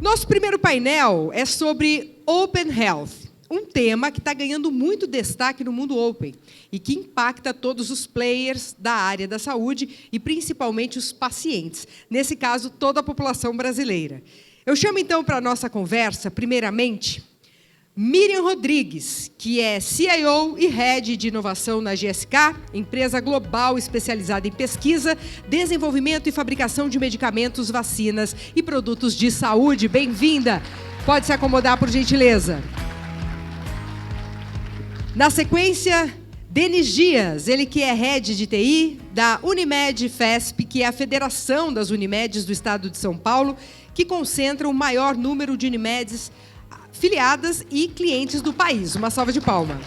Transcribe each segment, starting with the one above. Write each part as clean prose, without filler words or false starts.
Nosso primeiro painel é sobre Open Health, um tema que está ganhando muito destaque no mundo open e que impacta todos os players da área da saúde e principalmente os pacientes, nesse caso, toda a população brasileira. Eu chamo, então, para a nossa conversa, primeiramente, Miriam Rodrigues, que é CIO e Head de Inovação na GSK, empresa global especializada em pesquisa, desenvolvimento e fabricação de medicamentos, vacinas e produtos de saúde. Bem-vinda! Pode se acomodar, por gentileza. Na sequência, Denis Dias, ele que é Head de TI da Unimed FESP, que é a Federação das Unimedes do Estado de São Paulo, que concentra o maior número de Unimedes filiadas e clientes do país. Uma salva de palmas.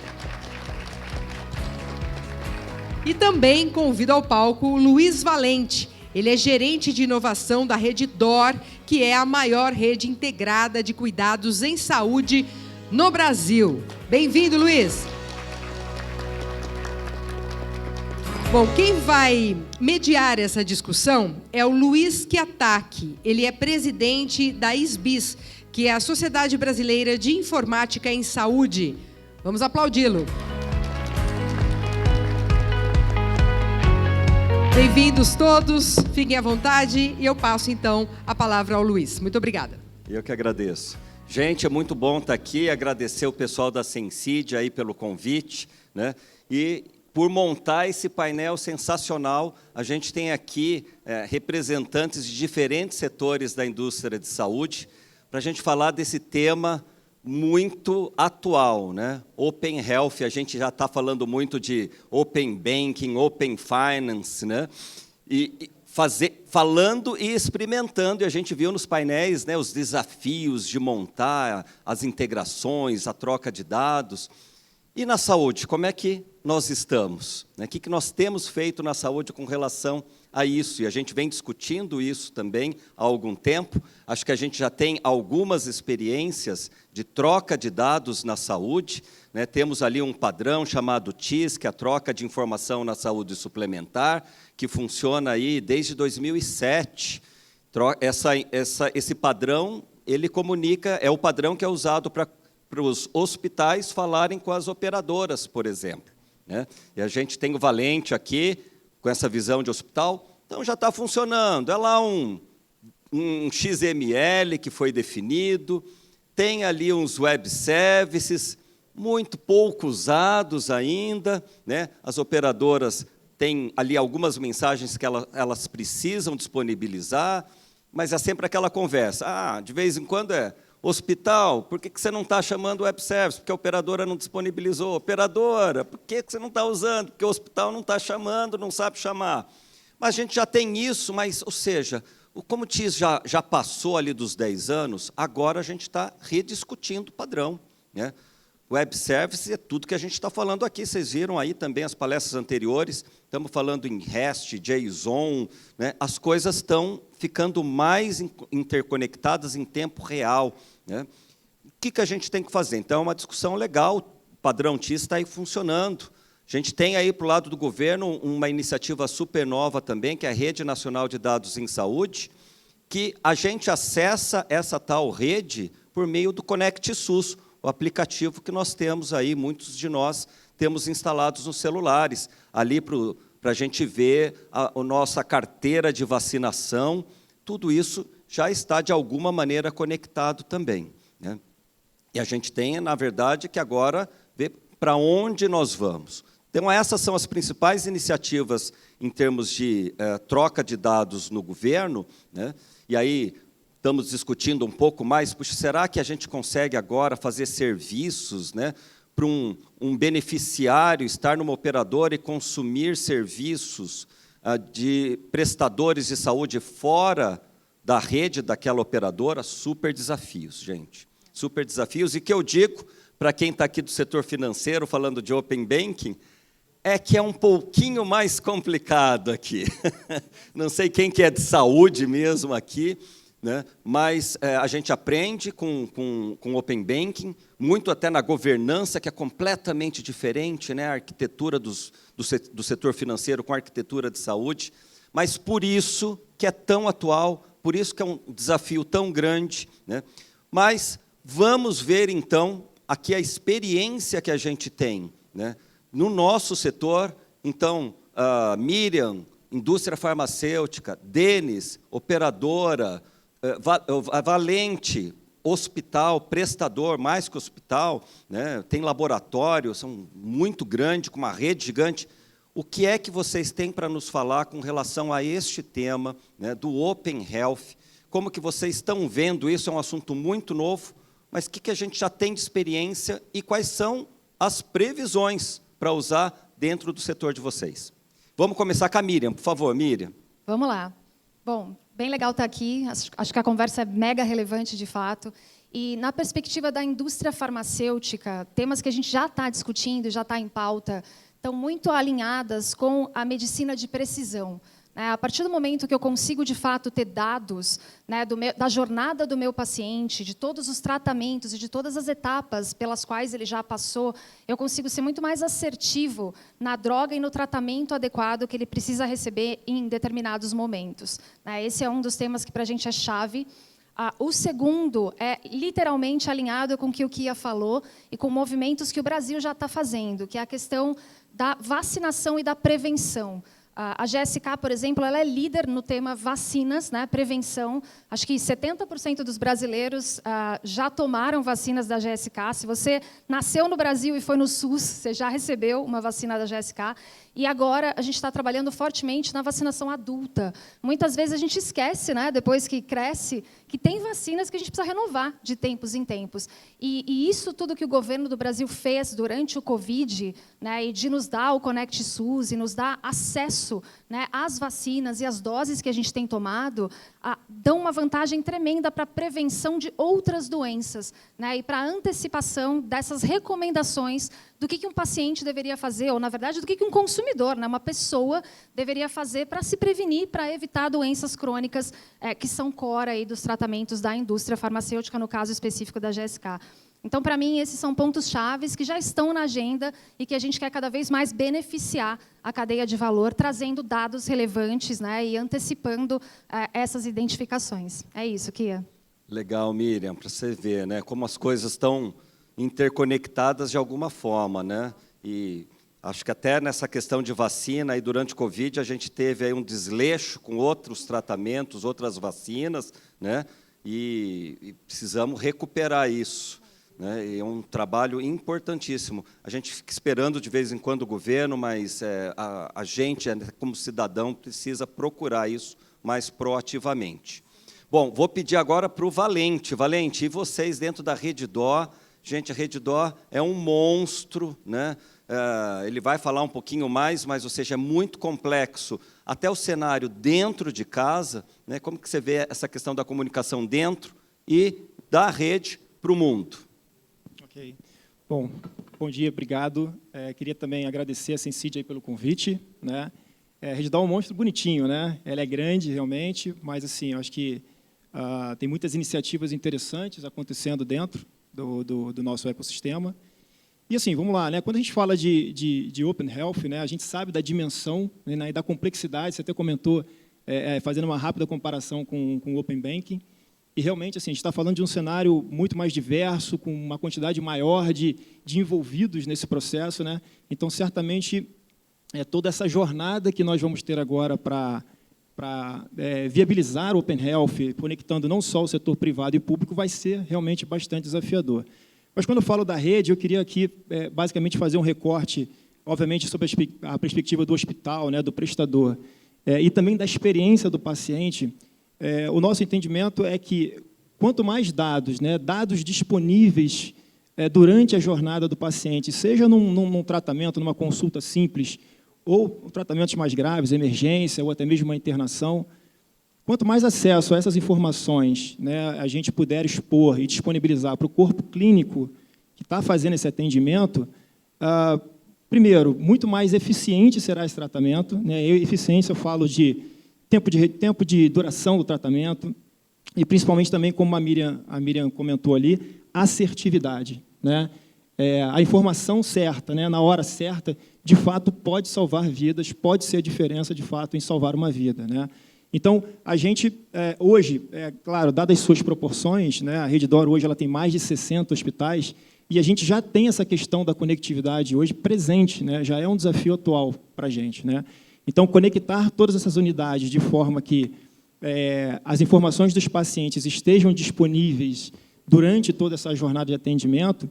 E também convido ao palco o Luiz Valente. Ele é gerente de inovação da rede DOR, que é a maior rede integrada de cuidados em saúde no Brasil. Bem-vindo, Luiz. Bom, quem vai mediar essa discussão é o Luiz Chiatacchi. Ele é presidente da ISBIS, que é a Sociedade Brasileira de Informática em Saúde. Vamos aplaudi-lo. Bem-vindos todos, fiquem à vontade e eu passo, então, a palavra ao Luiz. Muito obrigada. Eu que agradeço. Gente, é muito bom estar aqui, agradecer o pessoal da Senside aí pelo convite, né? E por montar esse painel sensacional. A gente tem aqui representantes de diferentes setores da indústria de saúde, para a gente falar desse tema muito atual, né? Open Health, a gente já está falando muito de Open Banking, Open Finance, né? Falando e experimentando, e a gente viu nos painéis, né, os desafios de montar as integrações, a troca de dados. E na saúde, como é que nós estamos? O que nós temos feito na saúde com relação a isso? E a gente vem discutindo isso também há algum tempo. Acho que a gente já tem algumas experiências de troca de dados na saúde, né? Temos ali um padrão chamado TIS, que é a troca de informação na saúde suplementar, que funciona aí desde 2007. Esse padrão, ele comunica, é o padrão que é usado para os hospitais falarem com as operadoras, por exemplo, né? E a gente tem o Valente aqui, com essa visão de hospital, então já está funcionando. É lá um XML que foi definido, tem ali uns web services, muito pouco usados ainda, né? As operadoras têm ali algumas mensagens que elas precisam disponibilizar, mas é sempre aquela conversa. De vez em quando hospital, por que você não está chamando o web service? Porque a operadora não disponibilizou. Operadora, por que você não está usando? Porque o hospital não está chamando, não sabe chamar. Mas a gente já tem isso, ou seja, como o TIS já passou ali dos 10 anos, agora a gente está rediscutindo o padrão, né? Web service é tudo que a gente está falando aqui. Vocês viram aí também as palestras anteriores, estamos falando em REST, JSON, né? As coisas estão ficando mais interconectadas em tempo real, né? O que a gente tem que fazer? Então, é uma discussão legal, o padrão TIS está aí funcionando. A gente tem aí, para o lado do governo, uma iniciativa super nova também, que é a Rede Nacional de Dados em Saúde, que a gente acessa essa tal rede por meio do Conect SUS, o aplicativo que nós temos aí, muitos de nós temos instalados nos celulares, ali para a gente ver a nossa carteira de vacinação, tudo isso já está, de alguma maneira, conectado também, né? E a gente tem, na verdade, que agora ver para onde nós vamos. Então, essas são as principais iniciativas em termos de troca de dados no governo, né? E aí estamos discutindo um pouco mais, puxa, será que a gente consegue agora fazer serviços, né, para um beneficiário estar numa operadora e consumir serviços de prestadores de saúde fora da rede daquela operadora? Super desafios, gente. Super desafios. E que eu digo, para quem está aqui do setor financeiro, falando de Open Banking, é que é um pouquinho mais complicado aqui. Não sei quem que é de saúde mesmo aqui, né? Mas a gente aprende com Open Banking, muito até na governança, que é completamente diferente, né? A arquitetura do setor financeiro com a arquitetura de saúde, mas por isso que é tão atual, por isso que é um desafio tão grande, né? Mas vamos ver, então, aqui a experiência que a gente tem, né? No nosso setor. Então, Miriam, indústria farmacêutica, Denis, operadora, Valente, hospital, prestador, mais que hospital, né? Tem laboratório, são muito grande, com uma rede gigante. O que é que vocês têm para nos falar com relação a este tema, né, do Open Health? Como que vocês estão vendo isso? É um assunto muito novo, mas o que a gente já tem de experiência e quais são as previsões para usar dentro do setor de vocês? Vamos começar com a Miriam, por favor, Miriam. Vamos lá. Bom, bem legal estar aqui. Acho que a conversa é mega relevante, de fato. E, na perspectiva da indústria farmacêutica, temas que a gente já está discutindo, já está em pauta, estão muito alinhadas com a medicina de precisão. A partir do momento que eu consigo, de fato, ter dados, né, da jornada do meu paciente, de todos os tratamentos e de todas as etapas pelas quais ele já passou, eu consigo ser muito mais assertivo na droga e no tratamento adequado que ele precisa receber em determinados momentos. Esse é um dos temas que, para a gente, é chave. O segundo é literalmente alinhado com o que o Kia falou e com movimentos que o Brasil já está fazendo, que é a questão da vacinação e da prevenção. A GSK, por exemplo, ela é líder no tema vacinas, né, prevenção. Acho que 70% dos brasileiros já tomaram vacinas da GSK. Se você nasceu no Brasil e foi no SUS, você já recebeu uma vacina da GSK. E agora a gente está trabalhando fortemente na vacinação adulta. Muitas vezes a gente esquece, né, depois que cresce, que tem vacinas que a gente precisa renovar de tempos em tempos. E isso tudo que o governo do Brasil fez durante o Covid, né, e de nos dar o Conect SUS e nos dar acesso, né, às vacinas e às doses que a gente tem tomado, dão uma vantagem tremenda para a prevenção de outras doenças, né, e para a antecipação dessas recomendações do que um paciente deveria fazer, ou, na verdade, do que um consumidor, né, uma pessoa, deveria fazer para se prevenir, para evitar doenças crônicas que são core aí dos tratamentos da indústria farmacêutica, no caso específico da GSK. Então, para mim, esses são pontos chaves que já estão na agenda e que a gente quer cada vez mais beneficiar a cadeia de valor, trazendo dados relevantes, né, e antecipando essas identificações. É isso, Kia. Legal, Miriam, para você ver, né, como as coisas estão interconectadas de alguma forma, né? E acho que até nessa questão de vacina, e durante o Covid, a gente teve aí um desleixo com outros tratamentos, outras vacinas, né? E precisamos recuperar isso, né? E é um trabalho importantíssimo. A gente fica esperando de vez em quando o governo, mas a gente, como cidadão, precisa procurar isso mais proativamente. Bom, vou pedir agora para o Valente. Valente, e vocês dentro da Redditor? Gente, a Redditor é um monstro, né? Ele vai falar um pouquinho mais, mas, ou seja, é muito complexo. Até o cenário dentro de casa, né? Como que você vê essa questão da comunicação dentro e da rede para o mundo? Ok. Bom dia, obrigado. Queria também agradecer a Sensid aí pelo convite, né? A Redditor é um monstro bonitinho, né? Ela é grande, realmente, mas, assim, eu acho que tem muitas iniciativas interessantes acontecendo dentro do nosso ecossistema. E, assim, vamos lá, né? Quando a gente fala de Open Health, né, a gente sabe da dimensão, né, e da complexidade. Você até comentou, fazendo uma rápida comparação com o Open Banking. E, realmente, assim, a gente está falando de um cenário muito mais diverso, com uma quantidade maior de envolvidos nesse processo, né? Então, certamente, toda essa jornada que nós vamos ter agora para viabilizar o Open Health, conectando não só o setor privado e público, vai ser realmente bastante desafiador. Mas, quando eu falo da rede, eu queria aqui, basicamente, fazer um recorte, obviamente, sobre a perspectiva do hospital, né, do prestador, e também da experiência do paciente. O nosso entendimento é que, quanto mais dados, né, dados disponíveis durante a jornada do paciente, seja num tratamento, numa consulta simples, ou tratamentos mais graves, emergência, ou até mesmo uma internação, quanto mais acesso a essas informações, né, a gente puder expor e disponibilizar para o corpo clínico que está fazendo esse atendimento, primeiro, muito mais eficiente será esse tratamento, né? Eficiência, eu falo de tempo de duração do tratamento, e principalmente também, como a Miriam comentou ali, assertividade, né? A informação certa, né, na hora certa, de fato, pode salvar vidas, pode ser a diferença, de fato, em salvar uma vida, né? Então, a gente, hoje, claro, dadas as suas proporções, né, a Rede D'Or hoje ela tem mais de 60 hospitais, e a gente já tem essa questão da conectividade hoje presente, né, já é um desafio atual para a gente, né? Então, conectar todas essas unidades de forma que as informações dos pacientes estejam disponíveis durante toda essa jornada de atendimento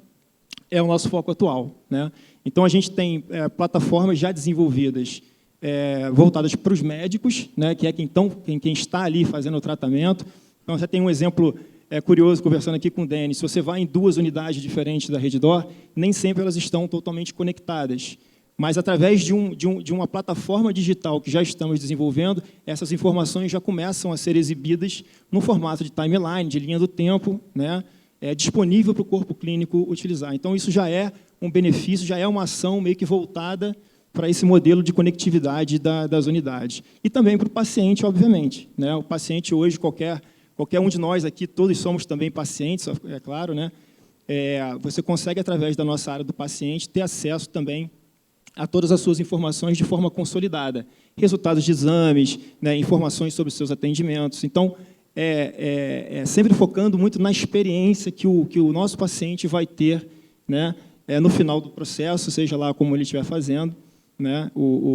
é o nosso foco atual, né? Então, a gente tem plataformas já desenvolvidas voltadas para os médicos, né, que é quem está ali fazendo o tratamento. Então, você tem um exemplo curioso, conversando aqui com o Denis. Se você vai em 2 unidades diferentes da Rede D'Or, nem sempre elas estão totalmente conectadas. Mas, através de uma plataforma digital que já estamos desenvolvendo, essas informações já começam a ser exibidas no formato de timeline, de linha do tempo, né, disponível para o corpo clínico utilizar. Então, isso já é um benefício, já é uma ação meio que voltada para esse modelo de conectividade das unidades. E também para o paciente, obviamente, né? O paciente hoje, qualquer um de nós aqui, todos somos também pacientes, é claro, né? Você consegue, através da nossa área do paciente, ter acesso também a todas as suas informações de forma consolidada. Resultados de exames, né, informações sobre os seus atendimentos. Então, sempre focando muito na experiência que o nosso paciente vai ter, né, no final do processo, seja lá como ele estiver fazendo, né,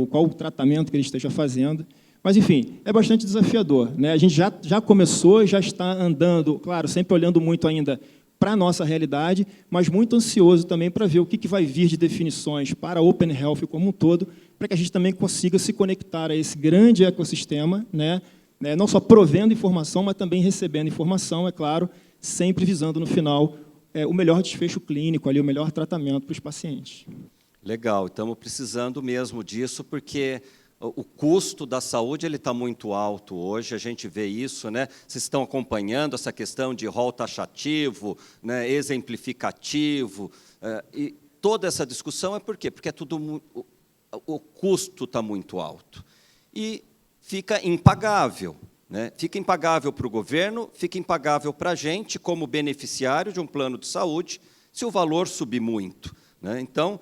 qual o tratamento que ele esteja fazendo. Mas, enfim, é bastante desafiador, né? A gente já começou, já está andando, claro, sempre olhando muito ainda para a nossa realidade, mas muito ansioso também para ver o que vai vir de definições para a Open Health como um todo, para que a gente também consiga se conectar a esse grande ecossistema, né? Não só provendo informação, mas também recebendo informação, é claro, sempre visando, no final, o melhor desfecho clínico, ali, o melhor tratamento para os pacientes. Legal, estamos precisando mesmo disso, porque o custo da saúde está muito alto hoje, a gente vê isso, né? Vocês estão acompanhando essa questão de rol taxativo, né, exemplificativo, e toda essa discussão é por quê? Porque o custo está muito alto. E fica impagável, né? Fica impagável para o governo, fica impagável para a gente, como beneficiário de um plano de saúde, se o valor subir muito, né? Então,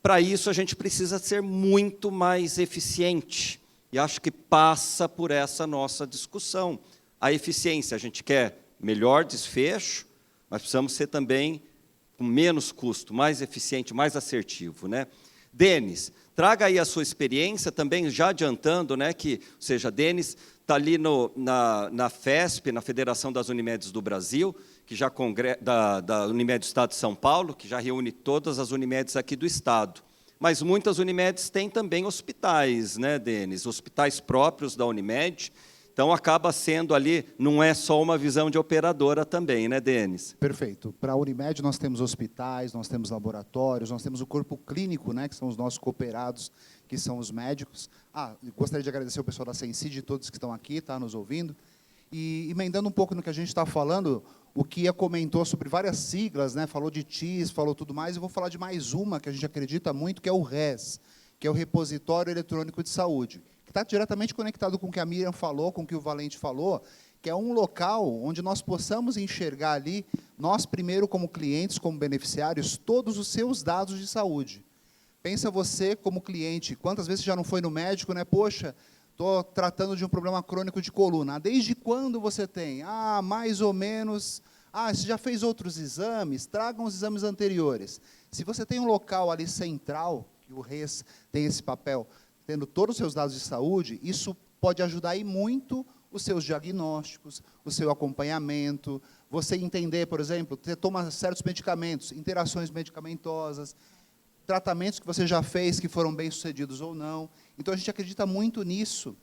para isso, a gente precisa ser muito mais eficiente. E acho que passa por essa nossa discussão. A eficiência, a gente quer melhor desfecho, mas precisamos ser também com menos custo, mais eficiente, mais assertivo, né? Denis, traga aí a sua experiência, também já adiantando, né, que, ou seja, Denis está ali na FESP, na Federação das Unimedes do Brasil, que já da Unimed do Estado de São Paulo, que já reúne todas as Unimedes aqui do Estado. Mas muitas Unimedes têm também hospitais, né, Denis? Hospitais próprios da Unimed. Então, acaba sendo ali, não é só uma visão de operadora também, né, Denis? Perfeito. Para a Unimed, nós temos hospitais, nós temos laboratórios, nós temos o corpo clínico, né, que são os nossos cooperados, que são os médicos. Gostaria de agradecer o pessoal da Sensid, todos que estão aqui, tá, nos ouvindo. E, emendando um pouco no que a gente está falando, o Kia comentou sobre várias siglas, né, falou de TIS, falou tudo mais, e vou falar de mais uma que a gente acredita muito, que é o RES, que é o Repositório Eletrônico de Saúde, que está diretamente conectado com o que a Miriam falou, com o que o Valente falou, que é um local onde nós possamos enxergar ali, nós primeiro como clientes, como beneficiários, todos os seus dados de saúde. Pensa você como cliente, quantas vezes você já não foi no médico, né? Poxa, estou tratando de um problema crônico de coluna. Desde quando você tem? Mais ou menos. Você já fez outros exames? Tragam os exames anteriores. Se você tem um local ali central, que o RES tem esse papel, tendo todos os seus dados de saúde, isso pode ajudar aí muito os seus diagnósticos, o seu acompanhamento, você entender, por exemplo, você toma certos medicamentos, interações medicamentosas, tratamentos que você já fez que foram bem-sucedidos ou não. Então, a gente acredita muito nisso,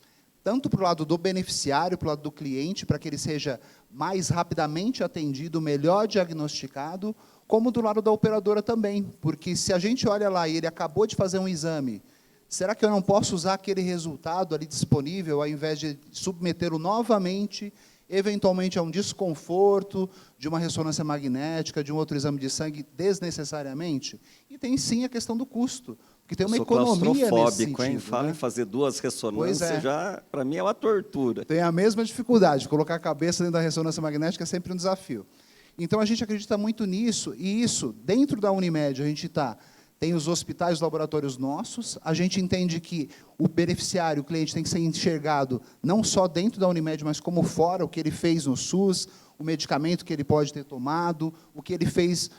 tanto para o lado do beneficiário, para o lado do cliente, para que ele seja mais rapidamente atendido, melhor diagnosticado, como do lado da operadora também. Porque se a gente olha lá e ele acabou de fazer um exame, será que eu não posso usar aquele resultado ali disponível, ao invés de submetê-lo novamente, eventualmente a um desconforto, de uma ressonância magnética, de um outro exame de sangue, desnecessariamente? E tem, sim, a questão do custo, porque tem uma economia nesse sentido. Hein? Fala em fazer 2 ressonâncias, já, para mim, é uma tortura. Tem a mesma dificuldade, colocar a cabeça dentro da ressonância magnética é sempre um desafio. Então, a gente acredita muito nisso, e isso, dentro da Unimed, a gente está tem os hospitais, os laboratórios nossos. A gente entende que o beneficiário, o cliente, tem que ser enxergado não só dentro da Unimed, mas como fora, o que ele fez no SUS, o medicamento que ele pode ter tomado, o que ele fez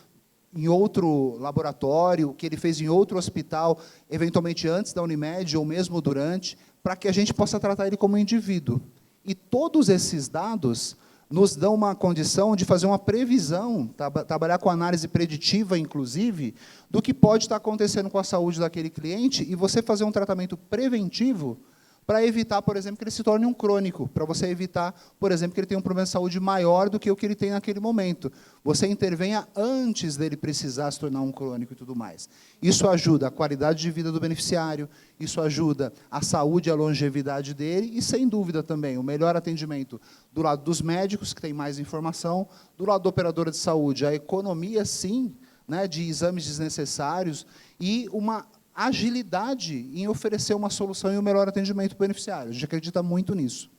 em outro laboratório, o que ele fez em outro hospital, eventualmente antes da Unimed ou mesmo durante, para que a gente possa tratar ele como indivíduo. E todos esses dados nos dão uma condição de fazer uma previsão, trabalhar com análise preditiva, inclusive, do que pode estar acontecendo com a saúde daquele cliente e você fazer um tratamento preventivo para evitar, por exemplo, que ele se torne um crônico, para você evitar, por exemplo, que ele tenha um problema de saúde maior do que o que ele tem naquele momento. Você intervenha antes dele precisar se tornar um crônico e tudo mais. Isso ajuda a qualidade de vida do beneficiário, isso ajuda a saúde e a longevidade dele e, sem dúvida, também o melhor atendimento do lado dos médicos, que tem mais informação, do lado da operadora de saúde, a economia, sim, né, de exames desnecessários e uma agilidade em oferecer uma solução e um melhor atendimento para o beneficiário. A gente acredita muito nisso.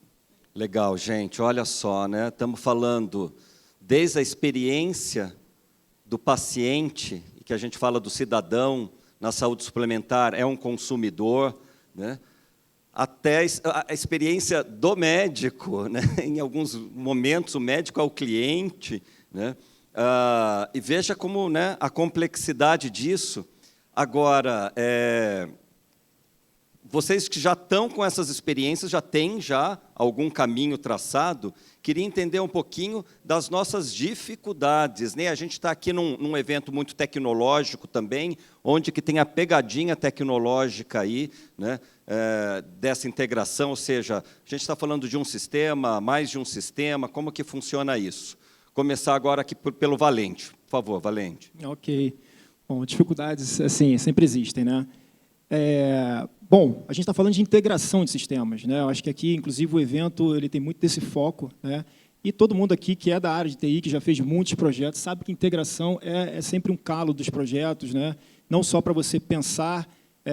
Legal, gente. Olha só, né? Estamos falando desde a experiência do paciente, e que a gente fala do cidadão na saúde suplementar, é um consumidor, né? Até a experiência do médico, né? Em alguns momentos, o médico é o cliente, né? E veja como, né, a complexidade disso. Agora, vocês que já estão com essas experiências, já têm algum caminho traçado, queria entender um pouquinho das nossas dificuldades, né? A gente está aqui num evento muito tecnológico também, onde que tem a pegadinha tecnológica aí, né? Dessa integração, ou seja, a gente está falando de um sistema, mais de um sistema, como que funciona isso? Começar agora aqui pelo Valente. Por favor, Valente. Ok. Bom, dificuldades, assim, sempre existem, né? Bom, a gente está falando de integração de sistemas, né? Eu acho que aqui, inclusive, o evento ele tem muito desse foco, né? E todo mundo aqui que é da área de TI, que já fez muitos projetos, sabe que integração é sempre um calo dos projetos, né? Não só para você pensar,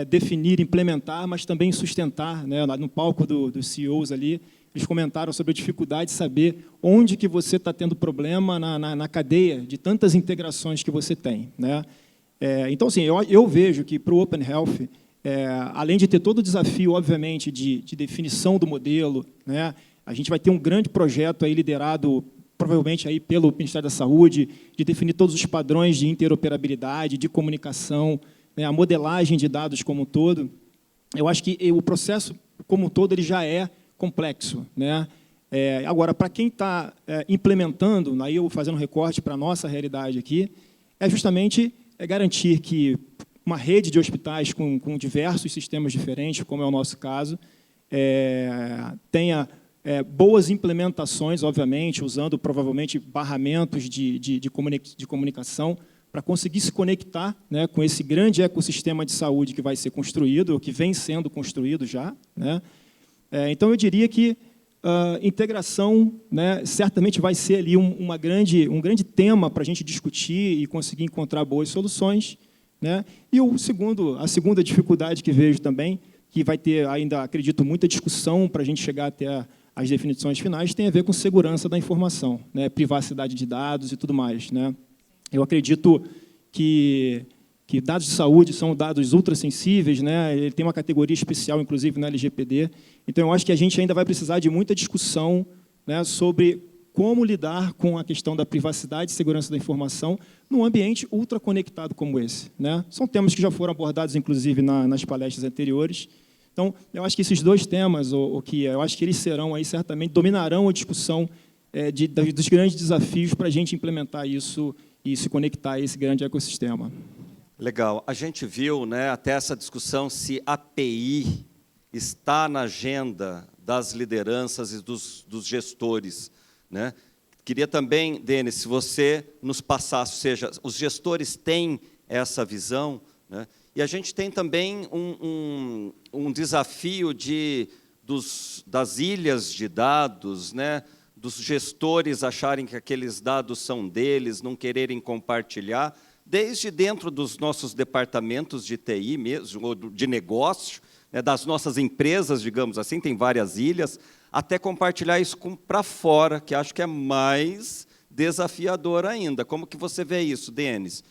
definir, implementar, mas também sustentar, né? No palco dos CEOs ali, eles comentaram sobre a dificuldade de saber onde que você está tendo problema na cadeia de tantas integrações que você tem, né? Então, assim, eu vejo que para o Open Health, além de ter todo o desafio, obviamente, de definição do modelo, né, a gente vai ter um grande projeto aí liderado, provavelmente, aí pelo Ministério da Saúde, de definir todos os padrões de interoperabilidade, de comunicação, né, a modelagem de dados como um todo. Eu acho que o processo como um todo ele já é complexo, né? Agora, para quem está implementando, aí eu fazendo um recorte para a nossa realidade aqui, é justamente garantir que uma rede de hospitais com diversos sistemas diferentes, como é o nosso caso, tenha boas implementações, obviamente, usando provavelmente barramentos de comunicação para conseguir se conectar, né, com esse grande ecossistema de saúde que vai ser construído, ou que vem sendo construído já, né? Então, eu diria que integração, né, certamente vai ser ali um grande tema para a gente discutir e conseguir encontrar boas soluções, né? E a segunda dificuldade que vejo também, que vai ter ainda, acredito, muita discussão para a gente chegar até as definições finais, tem a ver com segurança da informação, né, privacidade de dados e tudo mais, né? Eu acredito que dados de saúde são dados ultrassensíveis, né? Ele tem uma categoria especial, inclusive, na LGPD. Então, eu acho que a gente ainda vai precisar de muita discussão, né, sobre como lidar com a questão da privacidade e segurança da informação num ambiente ultraconectado como esse, né? São temas que já foram abordados, inclusive, nas palestras anteriores. Então, eu acho que esses dois temas, eu acho que eles serão, aí, certamente, dominarão a discussão dos grandes desafios para a gente implementar isso e se conectar a esse grande ecossistema. Legal. A gente viu, né, até essa discussão se a API está na agenda das lideranças e dos gestores, né? Queria também, Denis, se você nos passasse, ou seja, os gestores têm essa visão, né? E a gente tem também um desafio das ilhas de dados, né? Dos gestores acharem que aqueles dados são deles, não quererem compartilhar, desde dentro dos nossos departamentos de TI mesmo, ou de negócio, né, das nossas empresas, digamos assim, tem várias ilhas, até compartilhar isso para fora, que acho que é mais desafiador ainda. Como que você vê isso, Denis?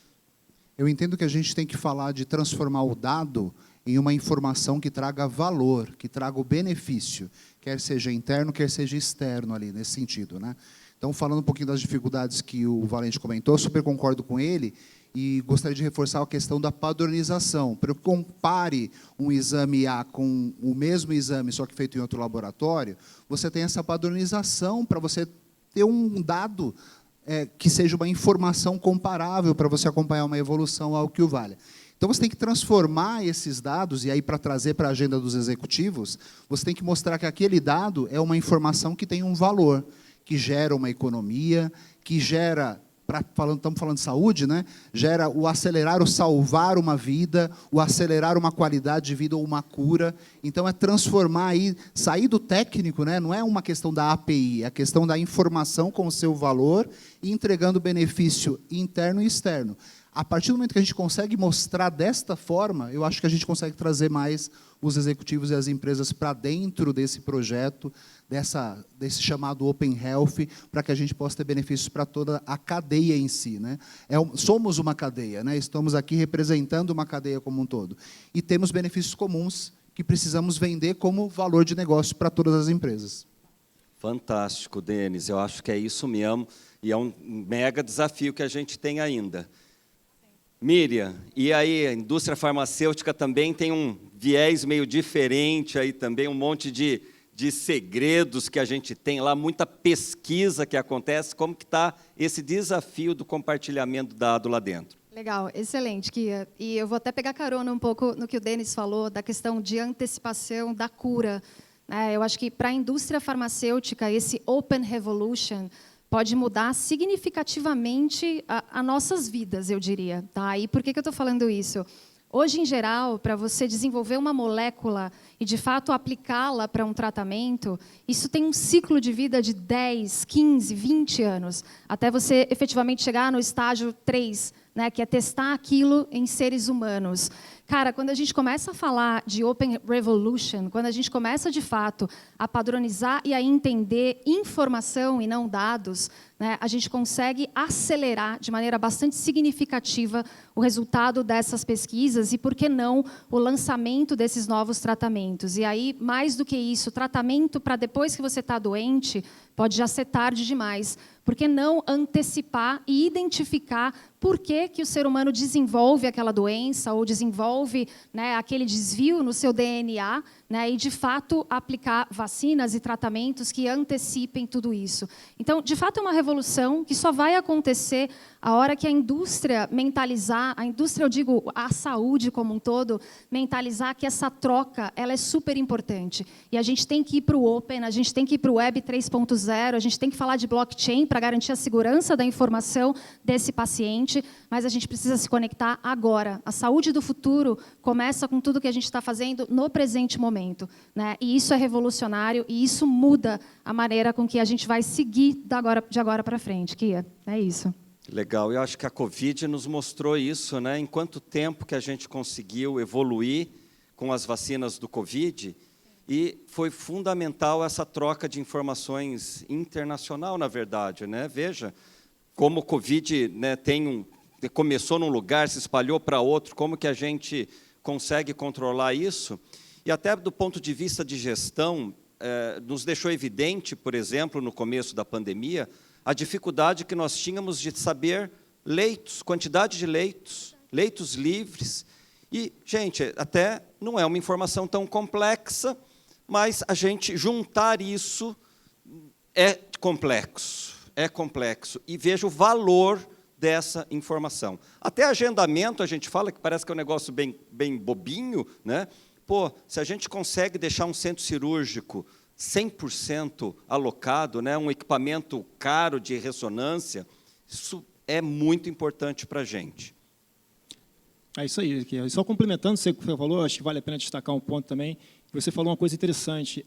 Eu entendo que a gente tem que falar de transformar o dado em uma informação que traga valor, que traga o benefício, quer seja interno, quer seja externo ali, nesse sentido, né? Então, falando um pouquinho das dificuldades que o Valente comentou, eu super concordo com ele e gostaria de reforçar a questão da padronização. Para que compare um exame A com o mesmo exame, só que feito em outro laboratório, você tem essa padronização para você ter um dado que seja uma informação comparável para você acompanhar uma evolução ao que o valha. Então, você tem que transformar esses dados, e aí, para trazer para a agenda dos executivos, você tem que mostrar que aquele dado é uma informação que tem um valor, que gera uma economia, que gera, estamos falando de saúde, né? Gera o acelerar, o salvar uma vida, o acelerar uma qualidade de vida ou uma cura. Então, é transformar aí, sair do técnico, né? Não é uma questão da API, é a questão da informação com o seu valor e entregando benefício interno e externo. A partir do momento que a gente consegue mostrar desta forma, eu acho que a gente consegue trazer mais os executivos e as empresas para dentro desse projeto, desse chamado Open Health, para que a gente possa ter benefícios para toda a cadeia em si, né? Somos uma cadeia, né? Estamos aqui representando uma cadeia como um todo. E temos benefícios comuns que precisamos vender como valor de negócio para todas as empresas. Fantástico, Denis. Eu acho que é isso mesmo. E é um mega desafio que a gente tem ainda. Miriam, e aí a indústria farmacêutica também tem um viés meio diferente, aí também um monte de segredos que a gente tem lá, muita pesquisa que acontece. Como que está esse desafio do compartilhamento do dado lá dentro? Legal, excelente, Kia. E eu vou até pegar carona um pouco no que o Denis falou, da questão de antecipação da cura. Eu acho que, para a indústria farmacêutica, esse Open Revolution pode mudar significativamente as nossas vidas, eu diria. Tá? E por que eu estou falando isso? Hoje, em geral, para você desenvolver uma molécula e, de fato, aplicá-la para um tratamento, isso tem um ciclo de vida de 10, 15, 20 anos, até você efetivamente chegar no estágio 3, né, que é testar aquilo em seres humanos. Cara, quando a gente começa a falar de Open Revolution, quando a gente começa, de fato, a padronizar e a entender informação e não dados, né, a gente consegue acelerar de maneira bastante significativa o resultado dessas pesquisas e, por que não, o lançamento desses novos tratamentos. E aí, mais do que isso, tratamento para depois que você está doente, pode já ser tarde demais. Por que não antecipar e identificar por que o ser humano desenvolve aquela doença ou desenvolve, né, aquele desvio no seu DNA, né, e, de fato, aplicar vacinas e tratamentos que antecipem tudo isso. Então, de fato, é uma revolução que só vai acontecer a hora que a indústria mentalizar, a indústria, eu digo, a saúde como um todo, mentalizar que essa troca ela é super importante. E a gente tem que ir para o Open, a gente tem que ir para o Web 3.0, a gente tem que falar de blockchain para garantir a segurança da informação desse paciente, mas a gente precisa se conectar agora. A saúde do futuro começa com tudo que a gente está fazendo no presente momento, né? E isso é revolucionário e isso muda a maneira com que a gente vai seguir de agora para frente. Kia, é isso. Legal, eu acho que a Covid nos mostrou isso, né? Em quanto tempo que a gente conseguiu evoluir com as vacinas do Covid, e foi fundamental essa troca de informações internacional, na verdade, né? Veja como o Covid, né, começou num lugar, se espalhou para outro, como que a gente consegue controlar isso. E até do ponto de vista de gestão, nos deixou evidente, por exemplo, no começo da pandemia, a dificuldade que nós tínhamos de saber leitos, quantidade de leitos, leitos livres. E, gente, até não é uma informação tão complexa, mas a gente juntar isso é complexo. E veja o valor dessa informação. Até agendamento, a gente fala que parece que é um negócio bem bobinho, né? Pô, se a gente consegue deixar um centro cirúrgico 100% alocado, né, um equipamento caro de ressonância, isso é muito importante para a gente. É isso aí. Só complementando o que você falou, acho que vale a pena destacar um ponto também. Você falou uma coisa interessante,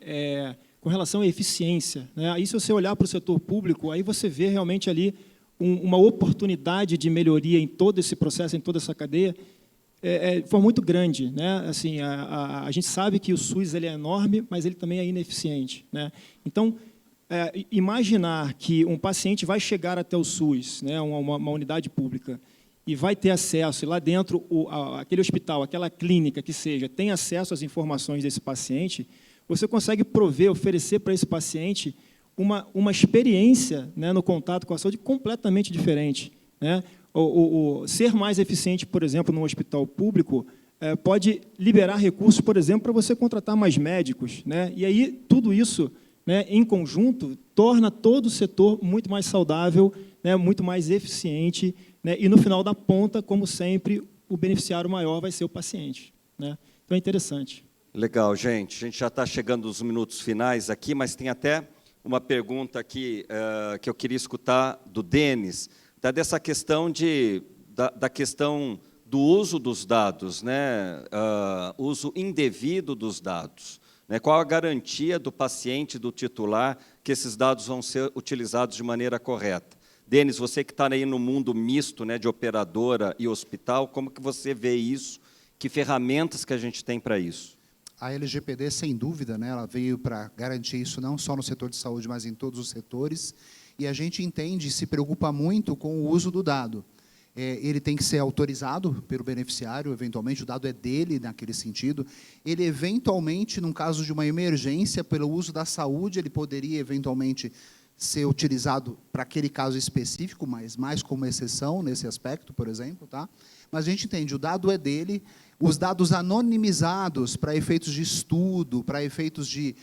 com relação à eficiência, né? Aí, se você olhar para o setor público, aí você vê realmente ali uma oportunidade de melhoria em todo esse processo, em toda essa cadeia, foi muito grande, né? Assim, a gente sabe que o SUS ele é enorme, mas ele também é ineficiente, né? Então, imaginar que um paciente vai chegar até o SUS, né, uma unidade pública, e vai ter acesso, e lá dentro, aquele hospital, aquela clínica que seja, tem acesso às informações desse paciente, você consegue prover, oferecer para esse paciente uma experiência, né, no contato com a saúde completamente diferente, né? Ser mais eficiente, por exemplo, no hospital público, pode liberar recursos, por exemplo, para você contratar mais médicos, né? E aí tudo isso, né, em conjunto, torna todo o setor muito mais saudável, né, muito mais eficiente, né? E no final da ponta, como sempre, o beneficiário maior vai ser o paciente, né? Então é interessante. Legal, gente. A gente já está chegando nos minutos finais aqui, mas tem até uma pergunta aqui que eu queria escutar do Denis, dessa questão da questão do uso dos dados, né? Uso indevido dos dados. Né? Qual a garantia do paciente, do titular, que esses dados vão ser utilizados de maneira correta? Denis, você que está aí no mundo misto, né, de operadora e hospital, como que você vê isso? Que ferramentas que a gente tem para isso? A LGPD, sem dúvida, né, ela veio para garantir isso não só no setor de saúde, mas em todos os setores. E a gente entende e se preocupa muito com o uso do dado. Ele tem que ser autorizado pelo beneficiário, eventualmente, o dado é dele naquele sentido. Ele, eventualmente, num caso de uma emergência, pelo uso da saúde, ele poderia, eventualmente, ser utilizado para aquele caso específico, mas mais como exceção nesse aspecto, por exemplo. Tá? Mas a gente entende, o dado é dele, os dados anonimizados para efeitos de estudo, para efeitos de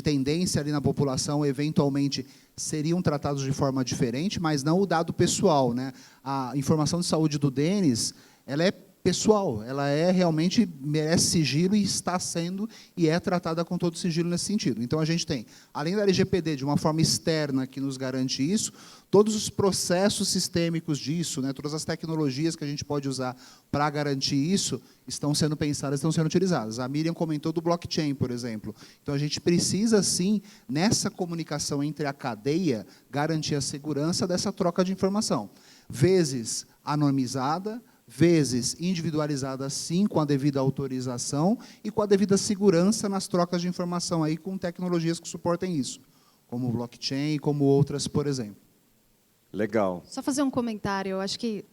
tendência ali na população, eventualmente, seriam tratados de forma diferente, mas não o dado pessoal, né? A informação de saúde do Denis, ela é pessoal, ela realmente merece sigilo e está sendo e é tratada com todo sigilo nesse sentido. Então, a gente tem, além da LGPD, de uma forma externa que nos garante isso, todos os processos sistêmicos disso, né, todas as tecnologias que a gente pode usar para garantir isso, estão sendo pensadas, estão sendo utilizadas. A Miriam comentou do blockchain, por exemplo. Então, a gente precisa, sim, nessa comunicação entre a cadeia, garantir a segurança dessa troca de informação. Vezes anonimizada, vezes individualizada, sim, com a devida autorização e com a devida segurança nas trocas de informação, aí, com tecnologias que suportem isso, como o blockchain, como outras, por exemplo. Legal. Só fazer um comentário. Eu acho que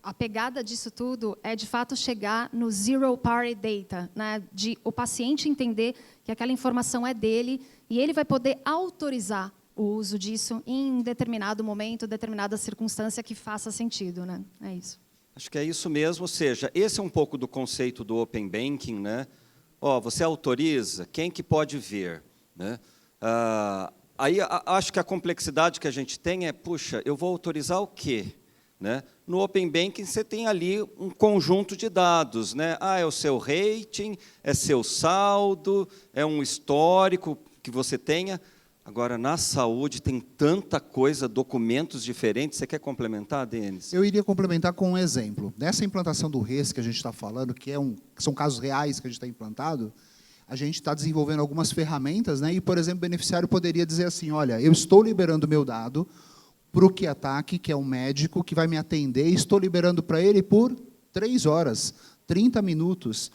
a pegada disso tudo é, de fato, chegar no zero party data, né? De o paciente entender que aquela informação é dele e ele vai poder autorizar o uso disso em determinado momento, determinada circunstância que faça sentido, né? É isso. Acho que é isso mesmo, ou seja, esse é um pouco do conceito do Open Banking, né? Você autoriza, quem que pode ver? Né? Aí acho que a complexidade que a gente tem é, puxa, eu vou autorizar o quê? Né? No Open Banking você tem ali um conjunto de dados, né? É o seu rating, é seu saldo, é um histórico que você tenha. Agora, na saúde, tem tanta coisa, documentos diferentes. Você quer complementar, Denis? Eu iria complementar com um exemplo. Nessa implantação do RES que a gente está falando, que são casos reais que a gente está implantado, a gente está desenvolvendo algumas ferramentas, né? E, por exemplo, o beneficiário poderia dizer assim, olha, eu estou liberando o meu dado para o Kiyotaki, que é um médico que vai me atender, e estou liberando para ele por 3 horas, 30 minutos,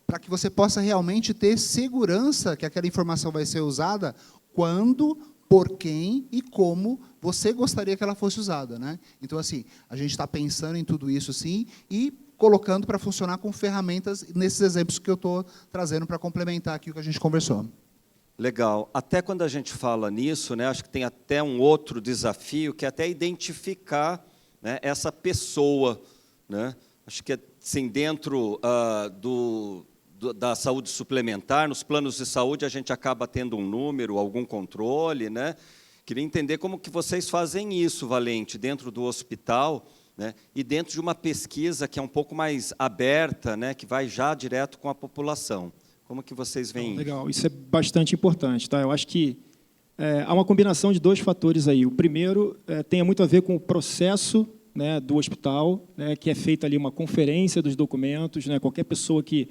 para que você possa realmente ter segurança que aquela informação vai ser usada quando, por quem e como você gostaria que ela fosse usada, né? Então, assim, a gente está pensando em tudo isso, sim, e colocando para funcionar com ferramentas nesses exemplos que eu estou trazendo para complementar aqui o que a gente conversou. Legal. Até quando a gente fala nisso, né, acho que tem até um outro desafio, que é até identificar, né, essa pessoa. Né? Acho que, assim, dentro da saúde suplementar, nos planos de saúde, a gente acaba tendo um número, algum controle. Né? Queria entender como que vocês fazem isso, Valente, dentro do hospital, né? E dentro de uma pesquisa que é um pouco mais aberta, né? Que vai já direto com a população. Como que vocês veem? Legal, isso é bastante importante. Tá? Eu acho que há uma combinação de 2 fatores aí. O primeiro tem muito a ver com o processo, né, do hospital, né, que é feita ali uma conferência dos documentos, né, qualquer pessoa que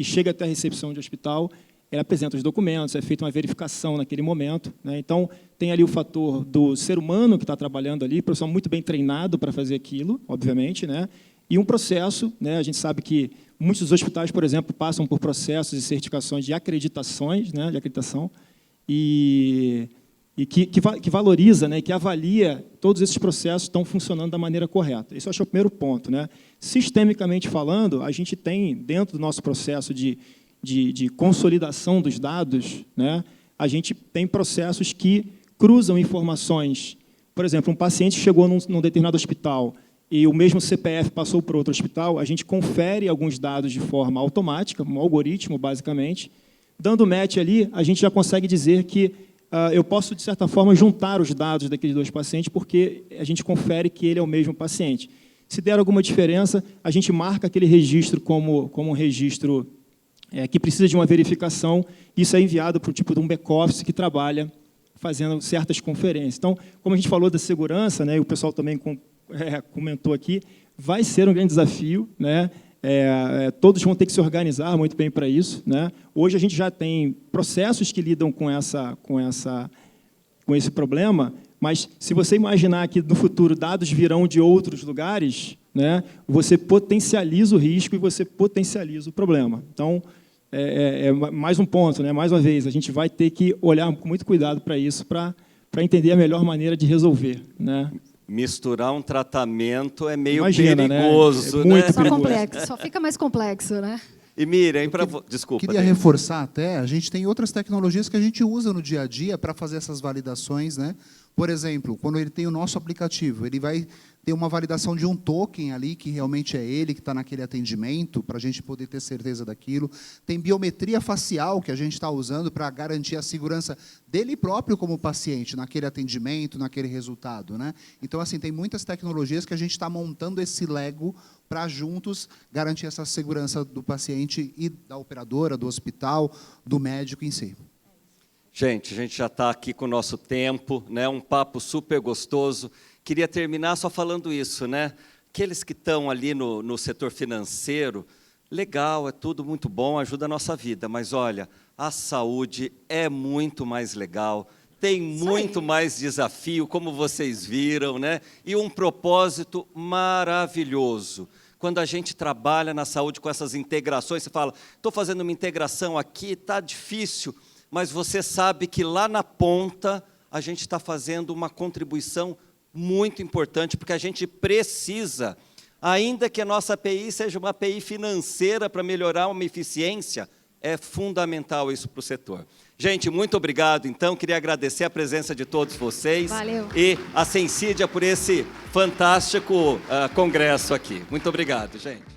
chega até a recepção de hospital, ela apresenta os documentos, é feita uma verificação naquele momento. Né? Então, tem ali o fator do ser humano que está trabalhando ali, profissional muito bem treinado para fazer aquilo, obviamente, né? E um processo, né? A gente sabe que muitos dos hospitais, por exemplo, passam por processos e certificações de acreditações, né? De acreditação, e e que valoriza, né, que avalia todos esses processos estão funcionando da maneira correta. Esse eu acho o primeiro ponto, né? Sistemicamente falando, a gente tem, dentro do nosso processo de consolidação dos dados, né, a gente tem processos que cruzam informações. Por exemplo, um paciente chegou num determinado hospital e o mesmo CPF passou para outro hospital, a gente confere alguns dados de forma automática, um algoritmo, basicamente. Dando match ali, a gente já consegue dizer que eu posso, de certa forma, juntar os dados daqueles dois pacientes, porque a gente confere que ele é o mesmo paciente. Se der alguma diferença, a gente marca aquele registro como um registro que precisa de uma verificação. Isso é enviado para o tipo de um back-office que trabalha fazendo certas conferências. Então, como a gente falou da segurança, né, e o pessoal também comentou aqui, vai ser um grande desafio, né? Todos vão ter que se organizar muito bem para isso, né? Hoje a gente já tem processos que lidam com esse problema, mas se você imaginar que no futuro dados virão de outros lugares, né, você potencializa o risco e você potencializa o problema. Então, mais um ponto, né? Mais uma vez, a gente vai ter que olhar com muito cuidado para isso, para entender a melhor maneira de resolver, né? Misturar um tratamento é meio Imagina, perigoso, né? É muito né? Só complexo, só fica mais complexo, né? E Miriam, desculpa. Queria reforçar até, a gente tem outras tecnologias que a gente usa no dia a dia para fazer essas validações, né? Por exemplo, quando ele tem o nosso aplicativo, ele vai ter uma validação de um token ali, que realmente é ele que está naquele atendimento, para a gente poder ter certeza daquilo. Tem biometria facial que a gente está usando para garantir a segurança dele próprio como paciente, naquele atendimento, naquele resultado, né? Então, assim, tem muitas tecnologias que a gente está montando esse Lego para juntos garantir essa segurança do paciente e da operadora, do hospital, do médico em si. Gente, a gente já está aqui com o nosso tempo, né? Um papo super gostoso. Queria terminar só falando isso, né? Aqueles que estão ali no setor financeiro, legal, é tudo muito bom, ajuda a nossa vida, mas olha, a saúde é muito mais legal, tem muito mais desafio, como vocês viram, né? E um propósito maravilhoso. Quando a gente trabalha na saúde com essas integrações, você fala, estou fazendo uma integração aqui, está difícil, mas você sabe que lá na ponta a gente está fazendo uma contribuição muito importante, porque a gente precisa, ainda que a nossa API seja uma API financeira para melhorar uma eficiência, é fundamental isso para o setor. Gente, muito obrigado, então, queria agradecer a presença de todos vocês. Valeu. E a Sensídia por esse fantástico congresso aqui. Muito obrigado, gente.